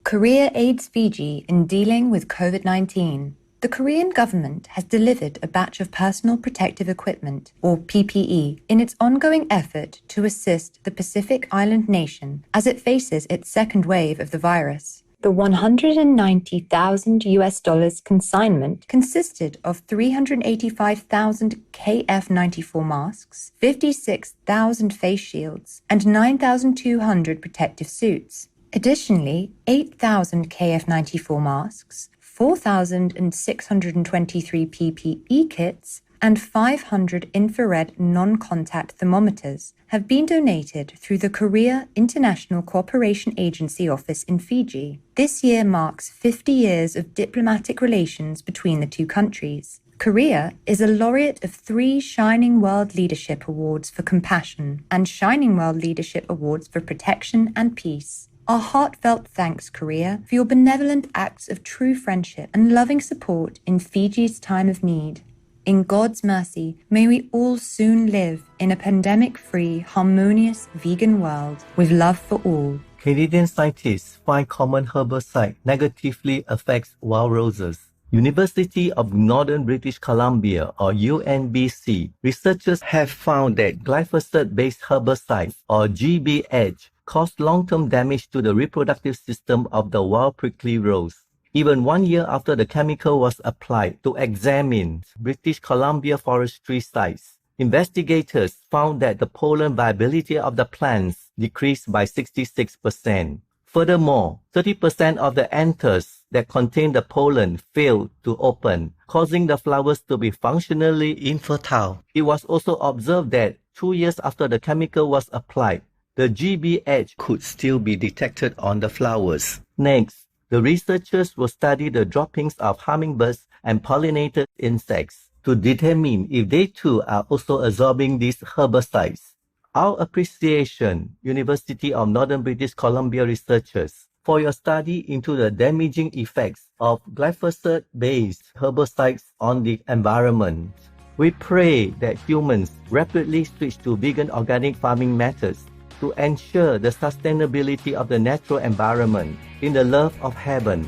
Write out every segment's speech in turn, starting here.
Korea aids Fiji in dealing with COVID-19. The Korean government has delivered a batch of personal protective equipment, or PPE, in its ongoing effort to assist the Pacific Island nation as it faces its second wave of the virus. The $190,000 consignment consisted of 385,000 KF94 masks, 56,000 face shields, and 9,200 protective suits. Additionally, 8,000 KF94 masks, 4,623 PPE kits, and 500 infrared non-contact thermometers have been donated through the Korea International Cooperation Agency office in Fiji. This year marks 50 years of diplomatic relations between the two countries. Korea is a laureate of 3 Shining World Leadership Awards for Compassion and Shining World Leadership Awards for Protection and Peace. Our heartfelt thanks, Korea, for your benevolent acts of true friendship and loving support in Fiji's time of need. In God's mercy, may we all soon live in a pandemic-free, harmonious, vegan world with love for all. Canadian scientists find common herbicide negatively affects wild roses. University of Northern British Columbia, or UNBC, researchers have found that glyphosate-based herbicides, or GBH, cause long-term damage to the reproductive system of the wild prickly rose. Even 1 year after the chemical was applied to examine British Columbia forestry sites, investigators found that the pollen viability of the plants decreased by 66%. Furthermore, 30% of the anthers that contain the pollen failed to open, causing the flowers to be functionally infertile. It was also observed that 2 years after the chemical was applied, the GBH could still be detected on the flowers. Next, the researchers will study the droppings of hummingbirds and pollinated insects to determine if they too are also absorbing these herbicides. Our appreciation, University of Northern British Columbia researchers, for your study into the damaging effects of glyphosate-based herbicides on the environment. We pray that humans rapidly switch to vegan organic farming methods to ensure the sustainability of the natural environment in the love of heaven.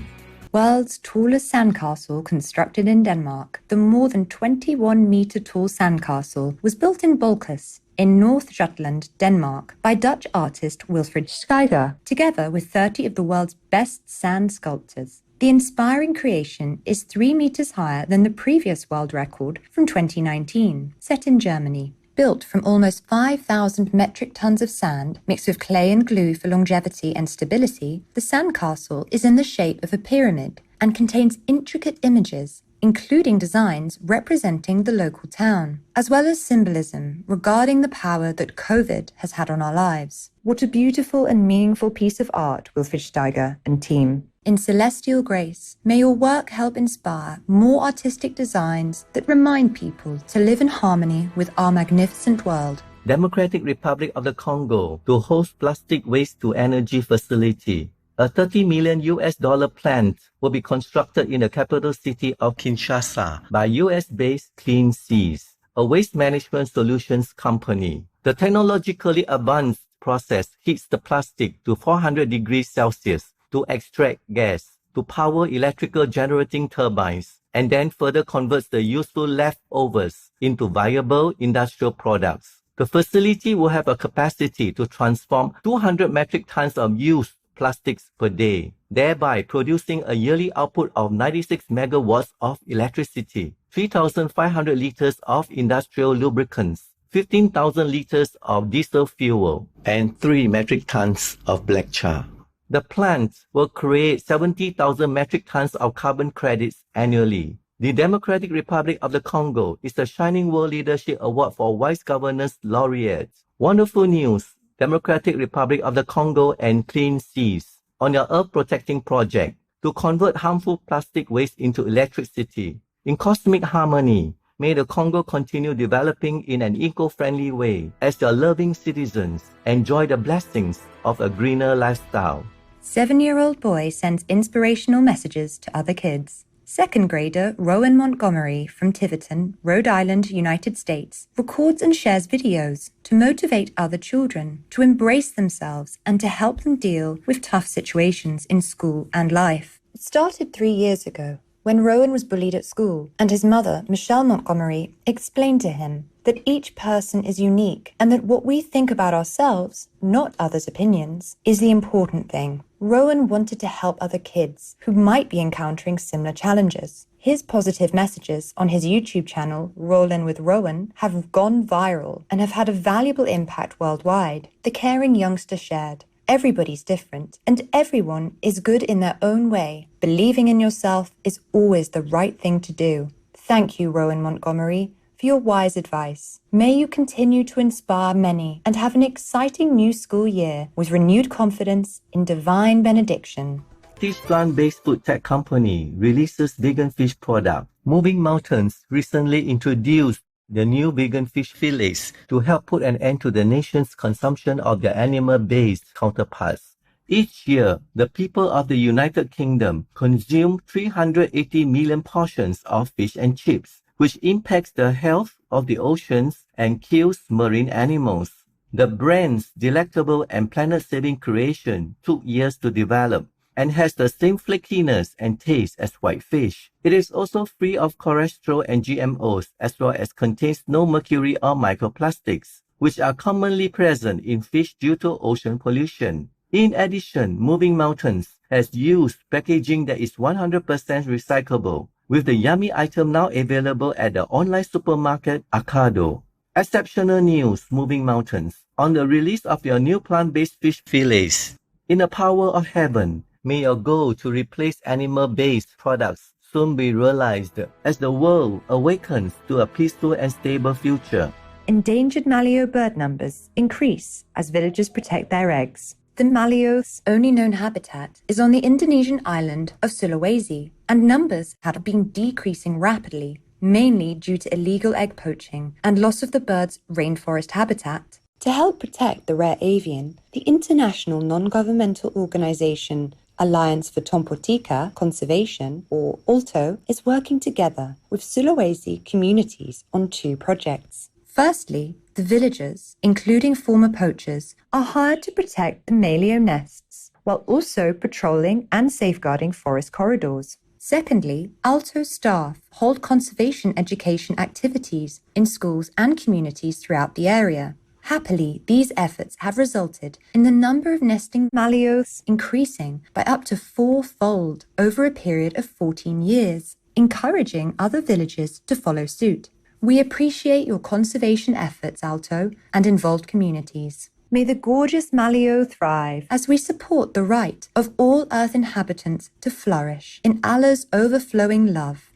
World's tallest sandcastle constructed in Denmark, the more than 21-meter-tall sandcastle was built in Bolkus, in North Jutland, Denmark, by Dutch artist Wilfried Steiger, together with 30 of the world's best sand sculptors. The inspiring creation is 3 meters higher than the previous world record from 2019, set in Germany. Built from almost 5,000 metric tons of sand mixed with clay and glue for longevity and stability, the sandcastle is in the shape of a pyramid and contains intricate images, including designs representing the local town, as well as symbolism regarding the power that COVID has had on our lives. What a beautiful and meaningful piece of art, Wilfried Steiger and team. In celestial grace, may your work help inspire more artistic designs that remind people to live in harmony with our magnificent world. Democratic Republic of the Congo to host plastic waste to energy facility. A $30 million plant will be constructed in the capital city of Kinshasa by US-based Clean Seas, a waste management solutions company. The technologically advanced process heats the plastic to 400 degrees Celsius to extract gas, to power electrical generating turbines, and then further converts the useful leftovers into viable industrial products. The facility will have a capacity to transform 200 metric tons of used plastics per day, thereby producing a yearly output of 96 megawatts of electricity, 3,500 liters of industrial lubricants, 15,000 liters of diesel fuel, and 3 metric tons of black char. The plant will create 70,000 metric tons of carbon credits annually. The Democratic Republic of the Congo is the Shining World Leadership Award for Wise Governance laureates. Wonderful news, Democratic Republic of the Congo and Clean Seas, on your Earth Protecting Project to convert harmful plastic waste into electricity. In cosmic harmony, may the Congo continue developing in an eco-friendly way as your loving citizens enjoy the blessings of a greener lifestyle. 7-year-old boy sends inspirational messages to other kids. Second grader Rowan Montgomery from Tiverton, Rhode Island, United States, records and shares videos to motivate other children to embrace themselves and to help them deal with tough situations in school and life. It started 3 years ago when Rowan was bullied at school, and his mother, Michelle Montgomery, explained to him that each person is unique and that what we think about ourselves, not others' opinions, is the important thing. Rowan wanted to help other kids who might be encountering similar challenges. His positive messages on his YouTube channel, Rollin' with Rowan, have gone viral and have had a valuable impact worldwide. The caring youngster shared, "Everybody's different, and everyone is good in their own way. Believing in yourself is always the right thing to do." Thank you, Rowan Montgomery, for your wise advice. May you continue to inspire many and have an exciting new school year with renewed confidence in divine benediction. This plant-based food tech company releases vegan fish product. Moving Mountains recently introduced the new vegan fish fillets to help put an end to the nation's consumption of their animal-based counterparts. Each year, the people of the United Kingdom consume 380 million portions of fish and chips, which impacts the health of the oceans and kills marine animals. The brand's delectable and planet-saving creation took years to develop and has the same flakiness and taste as white fish. It is also free of cholesterol and GMOs, as well as contains no mercury or microplastics, which are commonly present in fish due to ocean pollution. In addition, Moving Mountains has used packaging that is 100% recyclable, with the yummy item now available at the online supermarket Ocado. Exceptional news, Moving Mountains, on the release of your new plant-based fish fillets. In the power of heaven, may your goal to replace animal-based products soon be realized as the world awakens to a peaceful and stable future. Endangered maleo bird numbers increase as villagers protect their eggs. The maleo's only known habitat is on the Indonesian island of Sulawesi, and numbers have been decreasing rapidly, mainly due to illegal egg poaching and loss of the bird's rainforest habitat. To help protect the rare avian, the international non-governmental organization Alliance for Tompotika Conservation, or ALTO, is working together with Sulawesi communities on 2 projects. Firstly, the villagers, including former poachers, are hired to protect the maleo nests, while also patrolling and safeguarding forest corridors. Secondly, ALTO staff hold conservation education activities in schools and communities throughout the area. Happily, these efforts have resulted in the number of nesting maleos increasing by up to 4-fold over a period of 14 years, encouraging other villages to follow suit. We appreciate your conservation efforts, ALTO, and involved communities. May the gorgeous maleo thrive as we support the right of all Earth inhabitants to flourish in Allah's overflowing love.